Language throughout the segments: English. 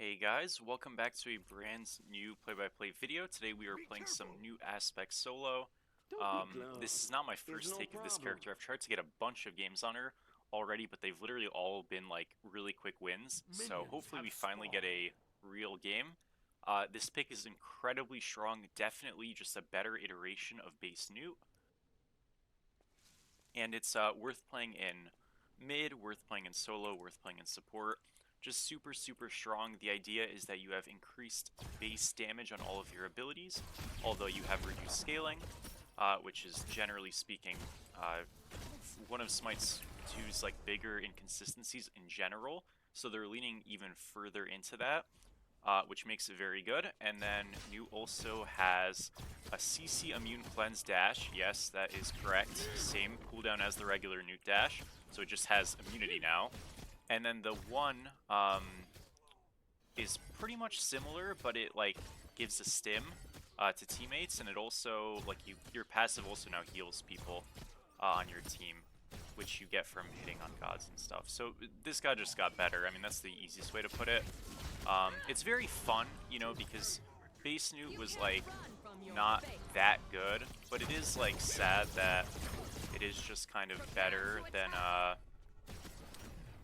Hey guys, welcome back to a brand new play-by-play video. Today we are playing some new Aspect solo. This is not my first take of this character. I've tried to get a bunch of games on her already, but they've literally all been like really quick wins. So hopefully we finally get a real game. This pick is incredibly strong, definitely just a better iteration of base Newt. And it's worth playing in mid, worth playing in solo, worth playing in support. Just super, super strong. The idea is that you have increased base damage on all of your abilities, although you have reduced scaling, which is generally speaking one of Smite's two's like bigger inconsistencies in general. So they're leaning even further into that, which makes it very good. And then Newt also has a CC Immune Cleanse dash. Yes, that is correct. Same cooldown as the regular Newt dash, so it just has immunity now. And then the one is pretty much similar, but it like gives a stim to teammates, and it also like your passive also now heals people on your team, which you get from hitting on gods and stuff. So this guy just got better. I mean, that's the easiest way to put it. It's very fun, you know, because base Newt was like not that good, but it is like sad that it is just kind of better than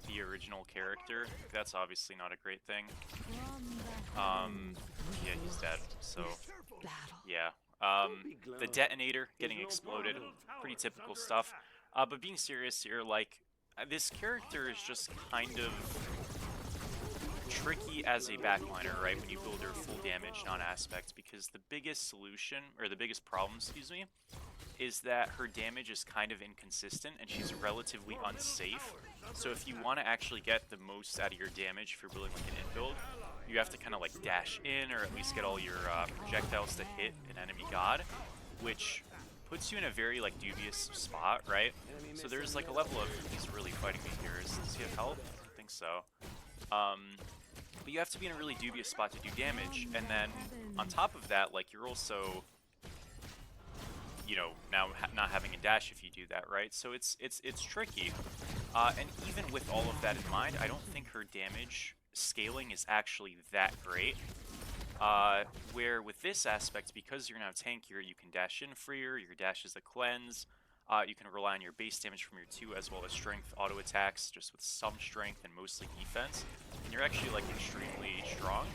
the original character. That's obviously not a great thing. Yeah, he's dead. So yeah. The detonator getting exploded, pretty typical stuff. But being serious here, like this character is just kind of tricky as a backliner, right? When you build her full damage non-aspect, because the biggest solution, or the biggest problem, excuse me, is that her damage is kind of inconsistent and she's relatively unsafe. So if you want to actually get the most out of your damage if you're building like an in build, you have to kind of like dash in or at least get all your projectiles to hit an enemy god, which puts you in a very like dubious spot, right? So there's like a level of, he's really fighting me here. Does he have help? I don't think so. But you have to be in a really dubious spot to do damage, and then on top of that, like you're also, you know, now not having a dash if you do that, right? So it's tricky. And even with all of that in mind, I don't think her damage scaling is actually that great. Where with this aspect, because you're now tankier, you can dash in freer, your dash is a cleanse, you can rely on your base damage from your 2 as well as strength auto attacks, just with some strength and mostly defense, and you're actually like extremely strong.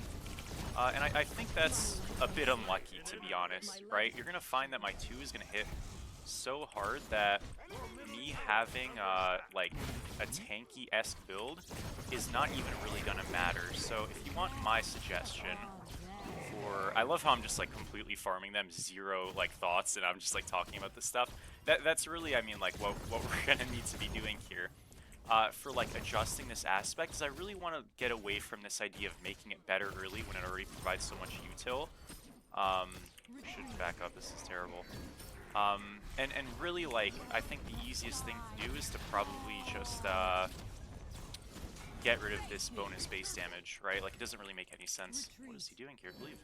And I think that's a bit unlucky, to be honest, right? You're gonna find that my 2 is gonna hit so hard that me having like a tanky-esque build is not even really gonna matter. So if you want my suggestion for, I love how I'm just like completely farming them, zero like thoughts, and I'm just like talking about this stuff. That's really, I mean, like what we're gonna need to be doing here. For like adjusting this aspect is I really want to get away from this idea of making it better early when it already provides so much util. Should back up, this is terrible. And really, like, I think the easiest thing to do is to probably just get rid of this bonus base damage, right? Like, it doesn't really make any sense. What is he doing here? Leave.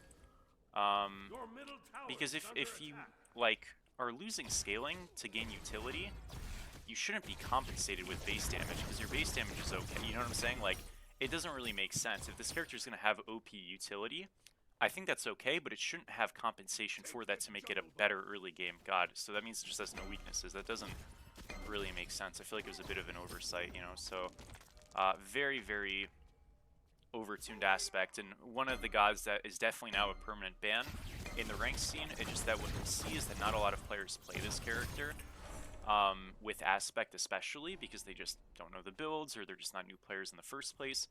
Because if you like are losing scaling to gain utility, you shouldn't be compensated with base damage, because your base damage is okay. You know what I'm saying? Like, it doesn't really make sense. If this character is going to have OP utility, I think that's okay, but it shouldn't have compensation for that to make it a better early game god. So that means it just has no weaknesses. That doesn't really make sense. I feel like it was a bit of an oversight, you know? So, very, very overtuned aspect, and one of the gods that is definitely now a permanent ban in the ranked scene. It's just that what we see is that not a lot of players play this character. With Aspect especially, because they just don't know the builds, or they're just not new players in the first place.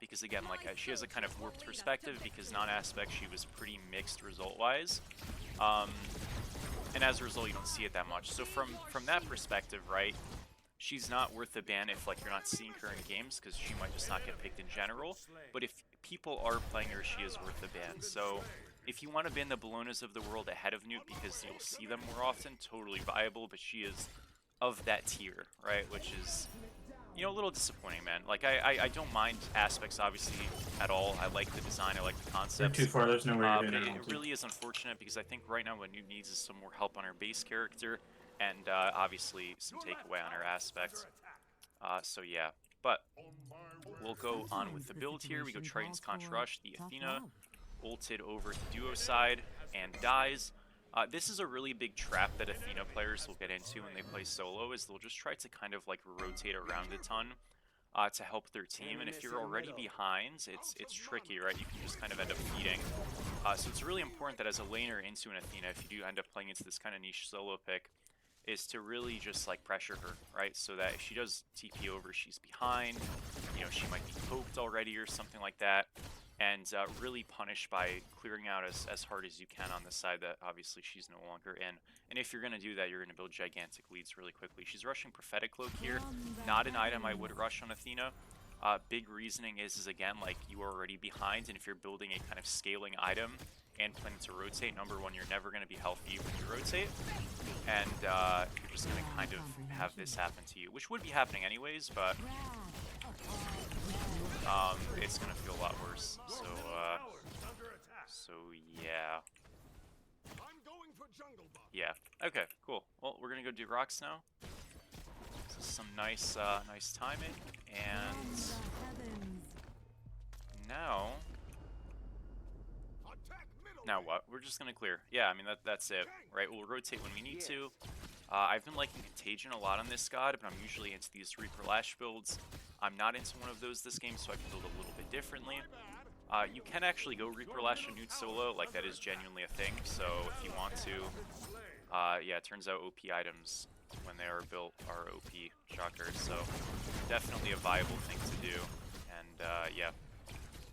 Because again, like she has a kind of warped perspective, because non-Aspect she was pretty mixed result-wise. And as a result, you don't see it that much. So from that perspective, right, she's not worth the ban if like you're not seeing her in games, because she might just not get picked in general. But if people are playing her, she is worth the ban. So if you want to ban the Bolognas of the world ahead of Newt because you'll see them more often, totally viable, but she is of that tier, right? Which is, you know, a little disappointing, man. Like, I don't mind aspects, obviously, at all. I like the design, I like the concept. Too far, there's nowhere But it really is unfortunate, because I think right now what Newt needs is some more help on her base character, and obviously some takeaway on her aspects. So yeah. But we'll go on with the build here. We go Triton's Contra Rush, the Athena, ulted over to duo side, and dies. This is a really big trap that Athena players will get into when they play solo, is they'll just try to kind of like rotate around a ton to help their team, and if you're already behind, it's tricky, right? You can just kind of end up feeding. So it's really important that as a laner into an Athena, if you do end up playing into this kind of niche solo pick, is to really just like pressure her, right? So that if she does TP over, she's behind, you know, she might be poked already or something like that, and really punish by clearing out as hard as you can on the side that obviously she's no longer in. And if you're going to do that, you're going to build gigantic leads really quickly. She's rushing Prophetic Cloak here, not an item I would rush on Athena. Big reasoning is again, like, you are already behind, and if you're building a kind of scaling item and planning to rotate, number one, you're never going to be healthy when you rotate, and you're just going to kind of have this happen to you, which would be happening anyways, but it's going to feel a lot worse. So yeah. Yeah. Okay, cool. Well, we're going to go do rocks now. This is some nice nice timing, and now what? We're just gonna clear. Yeah, I mean that's it, right? We'll rotate when we need to. I've been liking Contagion a lot on this god, but I'm usually into these Reaper Lash builds. I'm not into one of those this game, so I can build a little bit differently. You can actually go Reaper Lash and Nude solo, like that is genuinely a thing. So if you want to, yeah, it turns out OP items when they are built are OP, shocker. So definitely a viable thing to do. And yeah,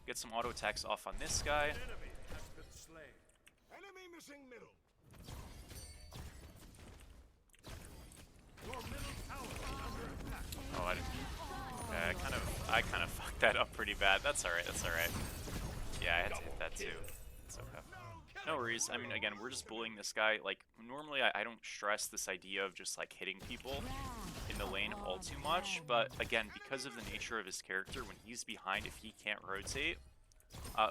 get some auto attacks off on this guy. Oh, I kind of fucked that up pretty bad. That's alright, that's alright. Yeah, I had to hit that too. It's okay. No worries. I mean, again, we're just bullying this guy. Like, normally I don't stress this idea of just, like, hitting people in the lane all too much. But, again, because of the nature of his character, when he's behind, if he can't rotate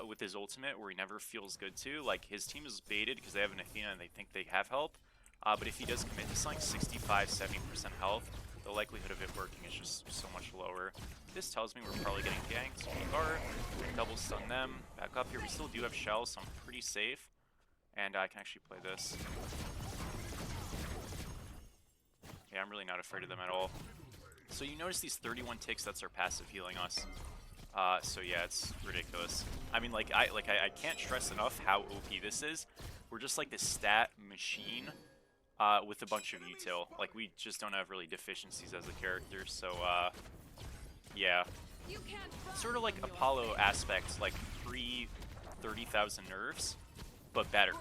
with his ultimate, where he never feels good to, like, his team is baited because they have an Athena and they think they have help. But if he does commit to something, 65-70% health, the likelihood of it working is just so much lower. This tells me we're probably getting ganked, so we are. Double stun them. Back up here. We still do have shells, so I'm pretty safe. And I can actually play this. Yeah, I'm really not afraid of them at all. So you notice these 31 ticks, that's our passive healing us. So yeah, it's ridiculous. I mean, like I can't stress enough how OP this is. We're just like this stat machine with a bunch of util. Like, we just don't have really deficiencies as a character, so yeah. Sort of like Apollo aspects, like pre-30,000 nerfs, but better.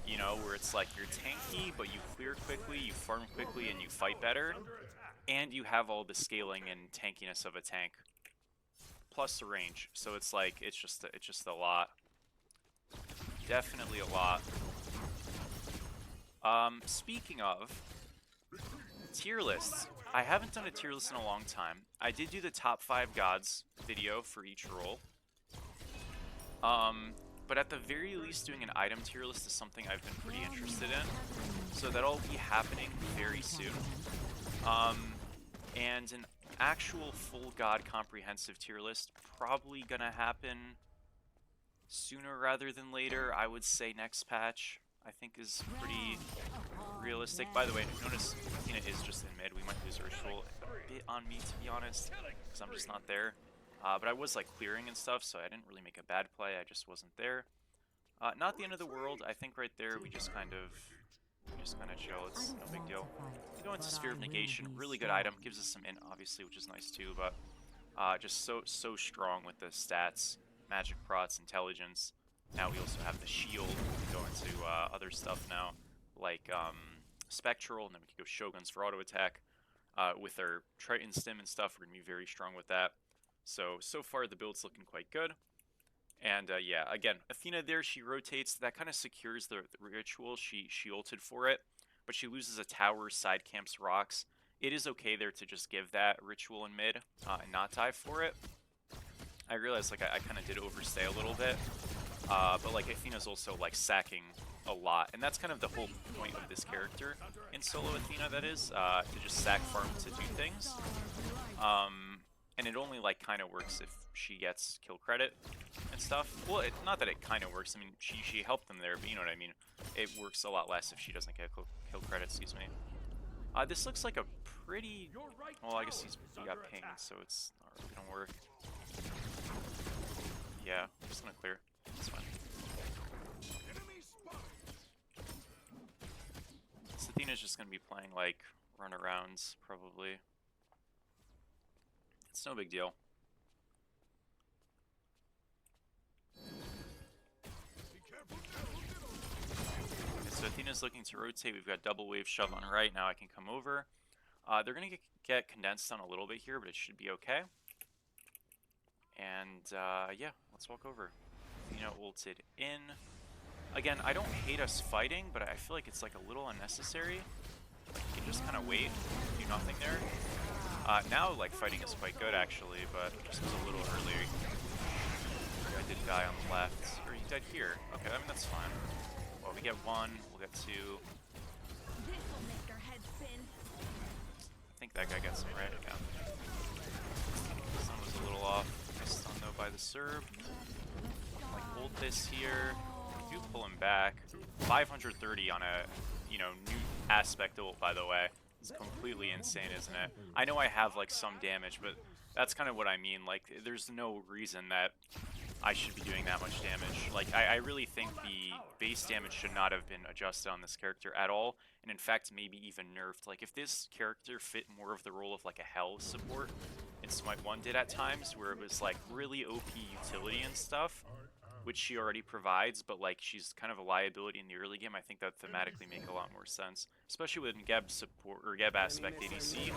You know, where it's like you're tanky, but you clear quickly, you farm quickly, and you fight better. And you have all the scaling and tankiness of a tank. Plus the range. So it's like, it's just a lot. Definitely a lot. Speaking of tier lists, I haven't done a tier list in a long time. I did do the top 5 gods video for each role. But at the very least, doing an item tier list is something I've been pretty interested in. So that'll be happening very soon. And an actual full god comprehensive tier list probably gonna happen sooner rather than later. I would say next patch, I think, is pretty realistic. By the way, notice Athena is just in mid. We might lose Ritual a bit on me, to be honest, because I'm just not there. But I was like clearing and stuff, so I didn't really make a bad play. I just wasn't there. Not the end of the world. I think right there we just kind of chill. It's no big deal. We go into Sphere of Negation. Really good item. Gives us some int, obviously, which is nice too. But just so strong with the stats, magic prots, intelligence. Now we also have the shield. We can go into other stuff now, like Spectral, and then we can go Shoguns for auto attack. With our Triton stim and stuff, we're gonna be very strong with that. So far the build's looking quite good. And yeah, again, Athena there, she rotates. That kind of secures the ritual. She ulted for it, but she loses a tower, side camps rocks. It is okay there to just give that ritual in mid and not die for it. I realized like I kind of did overstay a little bit, but like Athena's also like sacking a lot, and that's kind of the whole point of this character in solo Athena. That is to just sack farm to do things. and it only like kind of works if she gets kill credit and stuff. Well, not that it kind of works. I mean, she helped them there, but you know what I mean. It works a lot less if she doesn't get kill credit. Excuse me. This looks like a pretty. Well, I guess he got pinged, so it's not really gonna work. Yeah, I'm just gonna clear. That's fine. So Athena's just gonna be playing like runarounds, probably. It's no big deal. Okay, so Athena's looking to rotate. We've got double wave shove on right. Now I can come over. They're going to get condensed on a little bit here, but it should be okay. And yeah, let's walk over. Athena ulted in. Again, I don't hate us fighting, but I feel like it's like a little unnecessary. Like, you can just kind of wait, do nothing there. Now, like, fighting is quite good, actually, but just was a little earlier. I did die on the left. Or he died here. Okay, I mean, that's fine. Well, we get one, we'll get two. I think that guy got some red. Yeah. Sun was a little off. Nice stun, though, by the serve. Like, hold this here. We do pull him back. 530 on a, you know, new aspect ult, by the way. It's completely insane, isn't it? I know I have, like, some damage, but that's kind of what I mean. Like, there's no reason that I should be doing that much damage. Like, I really think the base damage should not have been adjusted on this character at all, and in fact, maybe even nerfed. Like, if this character fit more of the role of, like, a Hell support, and Smite 1 did at times, where it was, like, really OP utility and stuff, which she already provides, but like she's kind of a liability in the early game, I think that thematically make a lot more sense. Especially when Geb support or Geb aspect ADC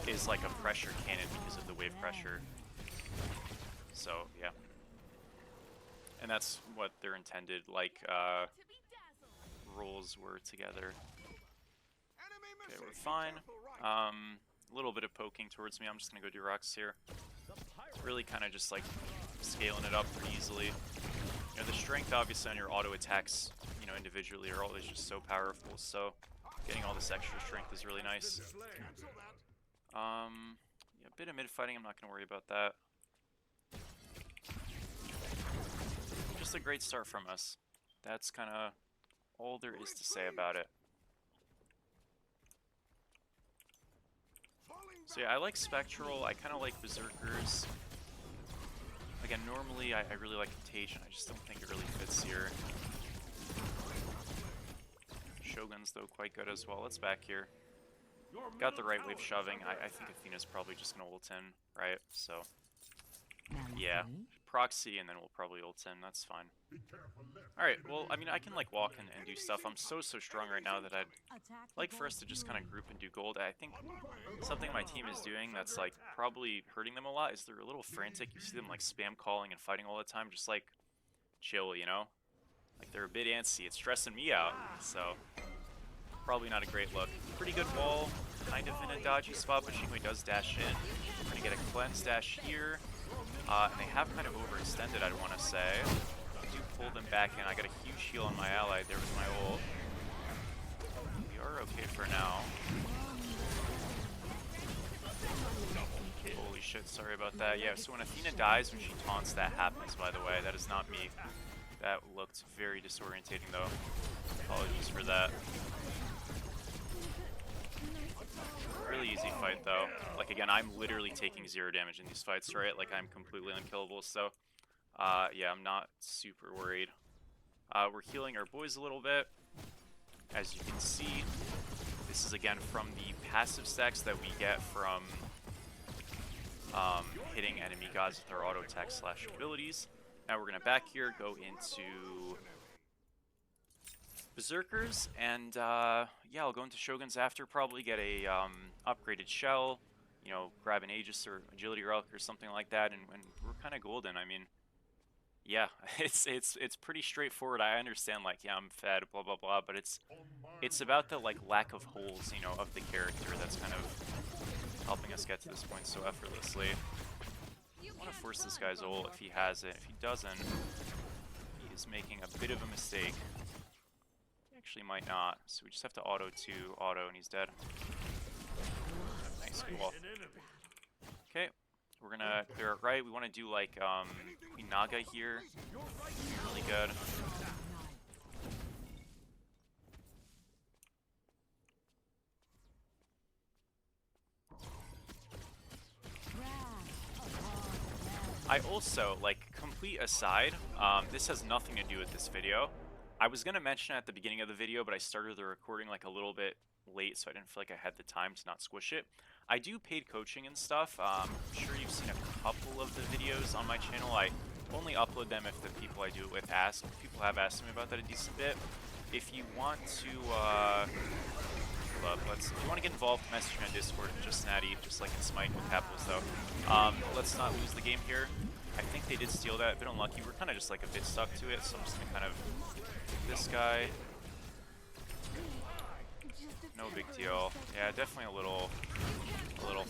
is like a pressure cannon because of the wave pressure. So yeah. And that's what their intended like roles were together. Okay, we're fine. A little bit of poking towards me. I'm just gonna go do rocks here. It's really kind of just like scaling it up pretty easily. You know, the strength obviously on your auto attacks, you know, individually are always just so powerful, so getting all this extra strength is really nice. Yeah, a bit of mid fighting, I'm not gonna worry about that. Just a great start from us. That's kind of all there is to say about it. So yeah, I like Spectral, I kind of like Berserkers. Again, normally I really like Contagion, I just don't think it really fits here. Shogun's though quite good as well. Let's back here. Got the right wave shoving. I think Athena's probably just gonna ult in, right? So yeah, proxy and then we'll probably ult in, that's fine. Alright, well, I mean, I can like walk and do stuff. I'm so strong right now that I'd like for us to just kind of group and do gold. I think something my team is doing that's like probably hurting them a lot is they're a little frantic. You see them like spam calling and fighting all the time, just like chill, you know? Like they're a bit antsy. It's stressing me out, so probably not a great look. Pretty good wall, kind of in a dodgy spot, but Shingwei does dash in. We're gonna get a cleanse dash here. And they have kind of overextended, I'd want to say. I do pull them back in. I got a huge heal on my ally. There was my ult. We are okay for now. Holy shit, sorry about that. Yeah, so when Athena dies, when she taunts, that happens, by the way. That is not me. That looked very disorientating, though. Apologies for that. Really easy fight, though. Like, again, I'm literally taking 0 damage in these fights, right? Like, I'm completely unkillable, so yeah, I'm not super worried. We're healing our boys a little bit. As you can see, this is, again, from the passive stacks that we get from hitting enemy gods with our auto attack / abilities. Now we're going to back here, go into Berserkers, and yeah, I'll go into Shoguns after, probably get a upgraded shell, you know, grab an Aegis or Agility Relic or something like that, and we're kind of golden. I mean, yeah, it's pretty straightforward. I understand, like, yeah, I'm fed, blah blah blah, but it's about the like lack of holes, you know, of the character that's kind of helping us get to this point so effortlessly. I want to force this guy's ult if he has it. If he doesn't, he is making a bit of a mistake. Actually might not, so we just have to auto and he's dead. Nice, cool. Okay, We're gonna clear it right. We want to do like Queen Naga here. Really good. I also, like, complete aside, this has nothing to do with this video. I was gonna mention it at the beginning of the video, but I started the recording like a little bit late, so I didn't feel like I had the time to not squish it. I do paid coaching and stuff. I'm sure you've seen a couple of the videos on my channel. I only upload them if the people I do it with ask. People have asked me about that a decent bit. If you want to, if you want to get involved, message me on Discord, just natty, just like in Smite with capitals though. Let's not lose the game here. I think they did steal that, a bit unlucky. We're kind of just like a bit stuck to it, so I'm just gonna kind of this guy. No big deal. Yeah, definitely a little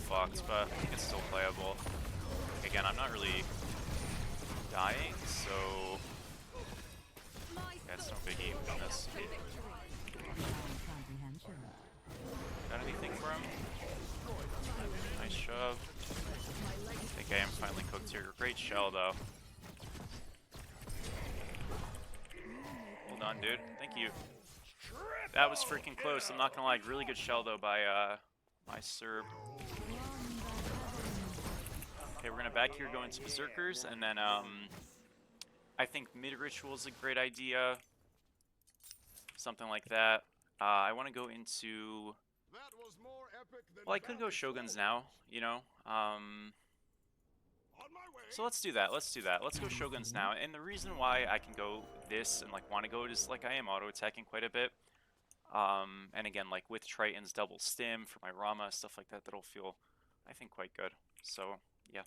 fucked, but I think it's still playable. Again, I'm not really dying, so yeah, it's no biggie on this. Got anything for him? Nice shove. I think I am finally cooked here. Great shell though. Hold on, dude. Thank you. That was freaking close. I'm not gonna lie. Really good shell though by my Serb. Okay, we're gonna back here, go into Berserkers, and then I think mid ritual is a great idea. Something like that. I want to go into. Well, I could go Shoguns now, you know. So let's do that. Let's do that. Let's go Shoguns now. And the reason why I can go this and like want to go it is like I am auto attacking quite a bit. And again, like with Triton's double stim for my Rama, stuff like that, that'll feel, I think, quite good. So yeah.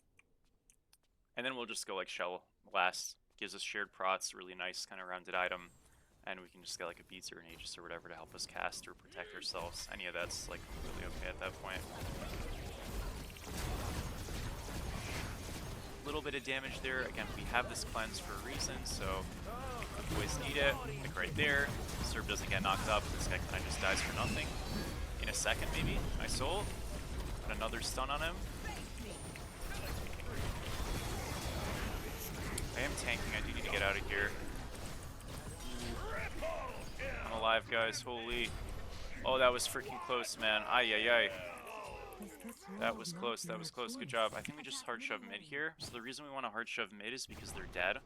And then we'll just go like Shell last. Gives us shared prots, really nice kind of rounded item. And we can just get like a Beats or an Aegis or whatever to help us cast or protect ourselves. Any of that's like really okay at that point. A little bit of damage there. Again, we have this cleanse for a reason, so the boys need it. Like right there. Serb doesn't get knocked up. This guy kind of just dies for nothing. In a second, maybe. Nice ult. Put another stun on him. I am tanking. I do need to get out of here. I'm alive, guys. Holy. Oh, that was freaking close, man. Ay, ay, ay. That was close. That was close. Good job. I think we just hard shove mid here. So the reason we want to hard shove mid is because they're dead.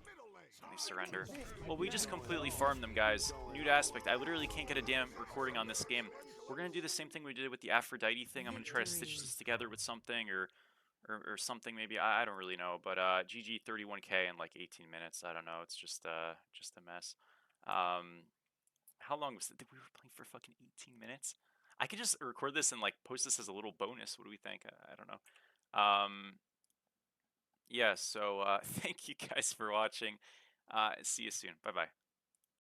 They surrender. Well, we just completely farmed them, guys. New to Aspect. I literally can't get a damn recording on this game. We're going to do the same thing we did with the Aphrodite thing. I'm going to try to stitch this together with something or something maybe. I don't really know. But GG 31k in like 18 minutes. I don't know. It's just a mess. How long was it? We were playing for fucking 18 minutes? I could just record this and like post this as a little bonus. What do we think? I don't know. Yeah, so thank you guys for watching. See you soon. Bye-bye.